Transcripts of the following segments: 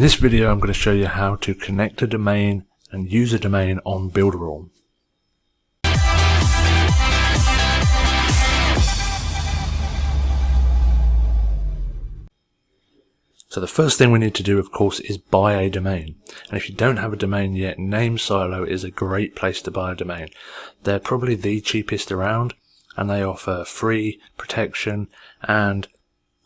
this video I'm going to show you how to connect a domain and use a domain on Builderall. So the first thing we need to do, of course, is buy a domain. And if you don't have a domain yet, NameSilo is a great place to buy a domain. They're probably the cheapest around, and they offer free protection, and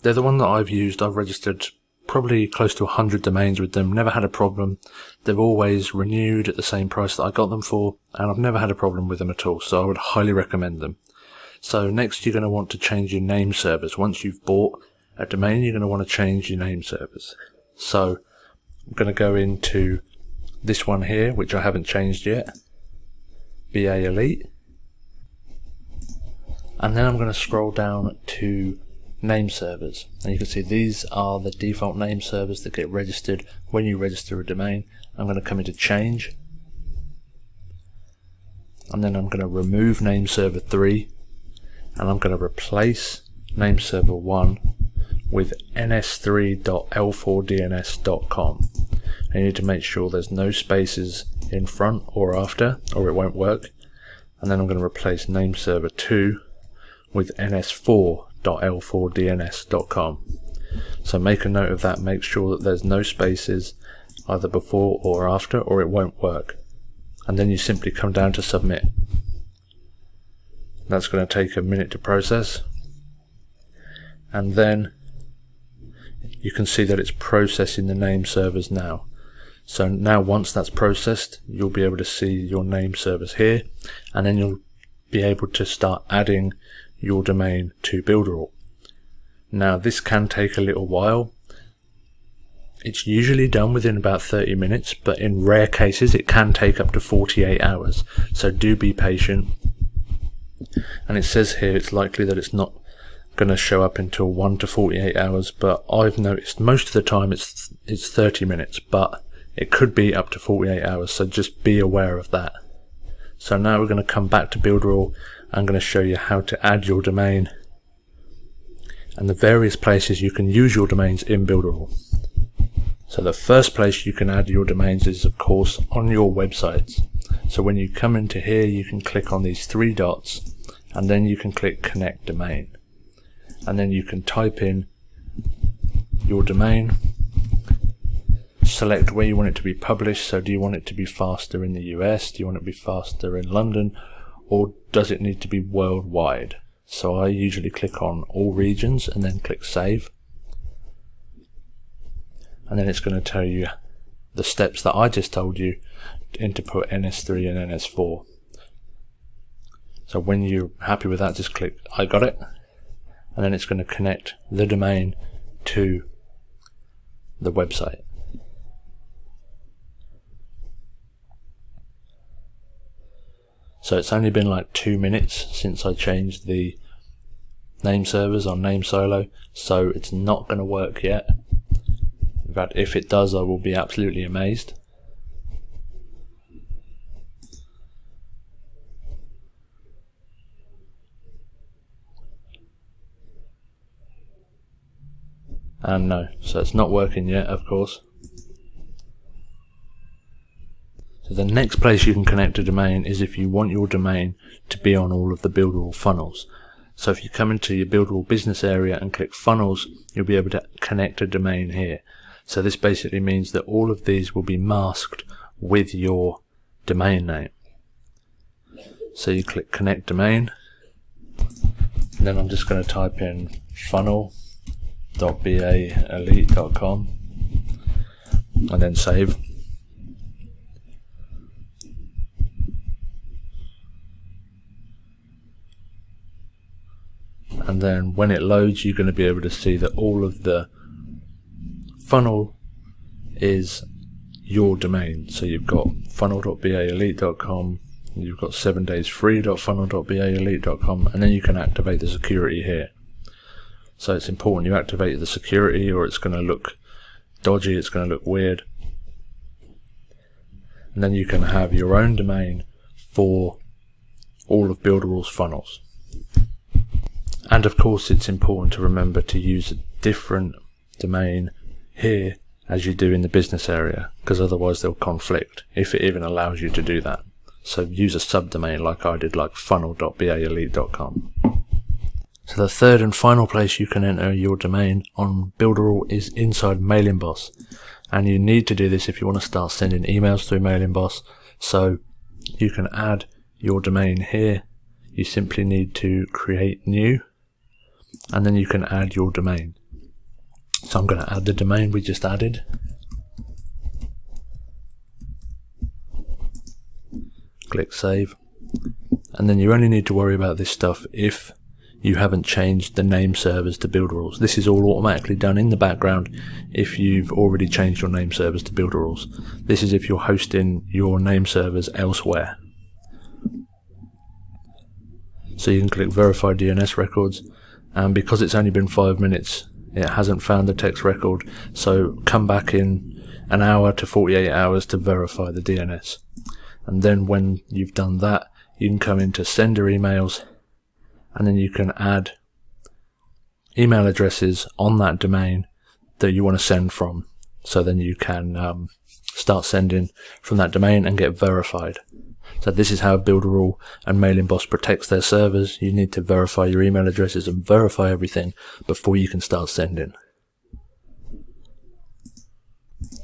they're the one that I've used. I've registered probably close to 100 domains with them, never had a problem. They've always renewed at the same price that I got them for, and I've never had a problem with them at all, so I would highly recommend them. So next you're going to want to change your name servers. Once you've bought a domain, you're going to want to change your name servers. So I'm going to go into this one here, which I haven't changed yet, BA Elite, and then I'm going to scroll down to name servers, and you can see these are the default name servers that get registered when you register a domain. I'm going to come into change, and then I'm going to remove name server 3, and I'm going to replace name server 1 with ns3.l4dns.com. and you need to make sure there's no spaces in front or after, or it won't work. And then I'm going to replace name server 2 with ns4.l4dns.com. so make a note of that, make sure that there's no spaces either before or after, or it won't work. And then you simply come down to submit. That's going to take a minute to process, and then you can see that it's processing the name servers now. So now once that's processed, you'll be able to see your name servers here, and then you'll be able to start adding your domain to Builderall. Now this can take a little while. It's usually done within about 30 minutes, but in rare cases it can take up to 48 hours. So do be patient. And it says here it's likely that it's not going to show up until 1 to 48 hours, but I've noticed most of the time it's 30 minutes, but it could be up to 48 hours, so just be aware of that. So now we're going to come back to Builderall. I'm going to show you how to add your domain and the various places you can use your domains in Builderall. So the first place you can add your domains is, of course, on your websites. So when you come into here, you can click on these 3 dots, and then you can click Connect Domain. And then you can type in your domain, select where you want it to be published. So do you want it to be faster in the US, do you want it to be faster in London, or does it need to be worldwide? So I usually click on all regions and then click save, and then it's going to tell you the steps that I just told you to put NS3 and NS4. So when you're happy with that, just click I got it, and then it's going to connect the domain to the website. So it's only been like 2 minutes since I changed the name servers on NameSilo, so it's not going to work yet. In fact, if it does, I will be absolutely amazed. And no, so it's not working yet, of course. So the next place you can connect a domain is if you want your domain to be on all of the Builderall funnels. So if you come into your Builderall business area and click funnels, you'll be able to connect a domain here. So this basically means that all of these will be masked with your domain name. So you click connect domain, and then I'm just going to type in funnel.baelite.com and then save. And then when it loads, you're going to be able to see that all of the funnel is your domain. So you've got funnel.baelite.com, you've got 7daysfree.funnel.baelite.com, and then you can activate the security here. So it's important you activate the security, or it's going to look dodgy, it's going to look weird. And then you can have your own domain for all of Builderall's funnels. And of course it's important to remember to use a different domain here as you do in the business area, because otherwise they'll conflict, if it even allows you to do that. So use a subdomain like I did, like funnel.baelite.com. So the third and final place you can enter your domain on Builderall is inside Mailing Boss. And you need to do this if you want to start sending emails through Mailing Boss. So you can add your domain here. You simply need to create new, and then you can add your domain. So I'm going to add the domain we just added. Click save. And then you only need to worry about this stuff if you haven't changed the name servers to Builderalls. This is all automatically done in the background if you've already changed your name servers to Builderalls. This is if you're hosting your name servers elsewhere. So you can click verify DNS records, and because it's only been 5 minutes, it hasn't found the text record, so come back in an hour to 48 hours to verify the DNS. And then when you've done that, you can come into sender emails, and then you can add email addresses on that domain that you want to send from. So then you can start sending from that domain and get verified. So this is how Builderall and Mailing Boss protects their servers. You need to verify your email addresses and verify everything before you can start sending.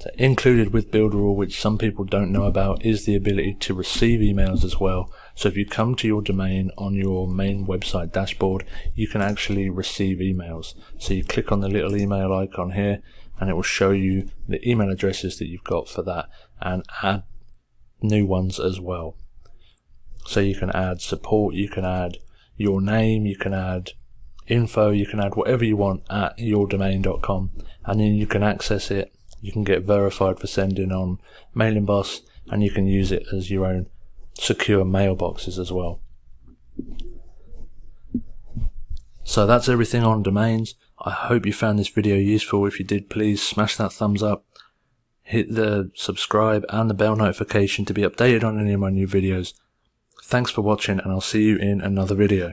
So included with Builderall, which some people don't know about, is the ability to receive emails as well. So if you come to your domain on your main website dashboard, you can actually receive emails. So you click on the little email icon here, and it will show you the email addresses that you've got for that, and add new ones as well. So you can add support, you can add your name, you can add info, you can add whatever you want at yourdomain.com, and then you can access it. You can get verified for sending on Mailing Boss, and you can use it as your own secure mailboxes as well. So that's everything on domains. I hope you found this video useful. If you did, please smash that thumbs up, hit the subscribe and the bell notification to be updated on any of my new videos. Thanks for watching, and I'll see you in another video.